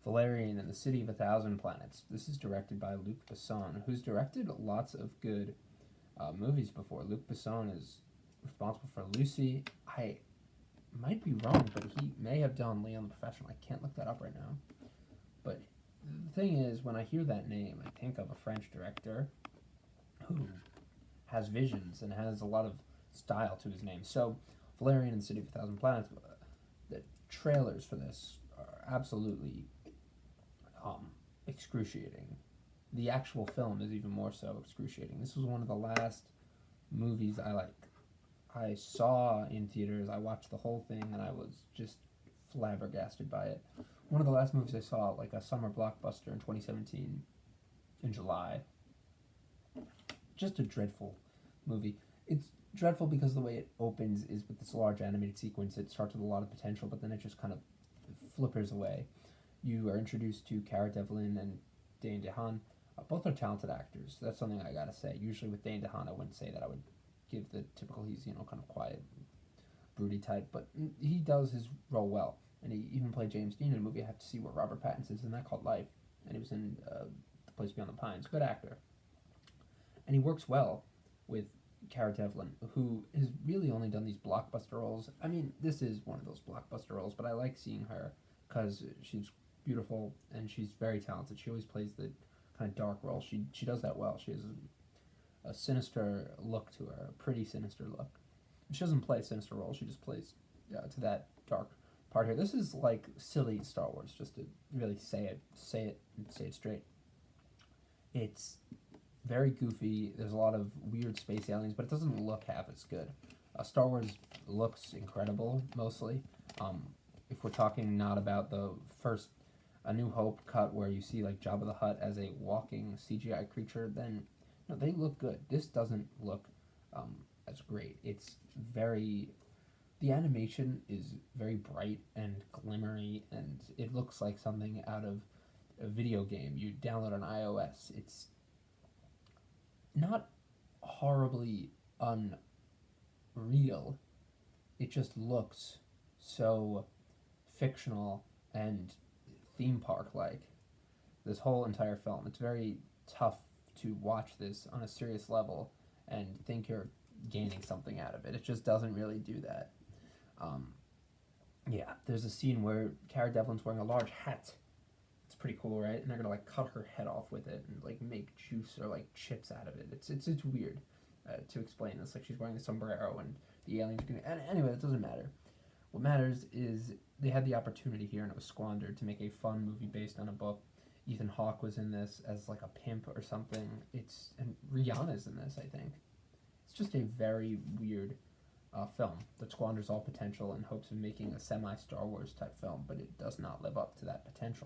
Valerian and the City of a Thousand Planets. This is directed by Luc Besson, who's directed lots of good movies before. Luc Besson is responsible for Lucy. I might be wrong, but he may have done Leon the Professional. I can't look that up right now. But the thing is, when I hear that name, I think of a French director who has visions and has a lot of style to his name. So, Valerian and the City of a Thousand Planets, the trailers for this are absolutely excruciating. The actual film is even more so excruciating. This was one of the last movies I saw in theaters. I watched the whole thing and I was just flabbergasted by it. One of the last movies I saw, like a summer blockbuster in 2017, in July. Just a dreadful movie. It's dreadful because the way it opens is with this large animated sequence. It starts with a lot of potential, but then it just kind of flippers away. You are introduced to Cara Devlin and Dane DeHaan. Both are talented actors. That's something I gotta say. Usually with Dane DeHaan, I wouldn't say that. I would give the typical, he's, kind of quiet, broody type, but he does his role well. And he even played James Dean in a movie I have to see where Robert Pattinson's in that called Life. And he was in The Place Beyond the Pines. Good actor. And he works well with Cara Devlin, who has really only done these blockbuster roles. I mean, this is one of those blockbuster roles, but I like seeing her because she's beautiful and she's very talented. She always plays the kind of dark role. She does that well. She has a sinister look to her, a pretty sinister look. She doesn't play sinister roles. She just plays to that dark part here. This is like silly Star Wars, just to really say it straight. It's very goofy. There's a lot of weird space aliens, but it doesn't look half as good. Star Wars looks incredible, mostly. If we're talking not about the first A New Hope cut where you see like Jabba the Hutt as a walking CGI creature, then no, they look good. This doesn't look as great. It's very... The animation is very bright and glimmery, and it looks like something out of a video game you download on iOS. It's not horribly unreal. It just looks so fictional and theme park like. This whole entire film. It's very tough to watch this on a serious level and think you're gaining something out of it. It just doesn't really do that. Yeah, there's a scene where Cara Devlin's wearing a large hat. It's pretty cool, right? And they're gonna like cut her head off with it and like make juice or like chips out of it. It's weird to explain this. Like she's wearing a sombrero and the aliens are gonna. Anyway, that doesn't matter. What matters is they had the opportunity here and it was squandered to make a fun movie based on a book. Ethan Hawke was in this as like a pimp or something. And Rihanna's in this, I think. It's just a very weird film that squanders all potential in hopes of making a semi-Star Wars type film, but it does not live up to that potential.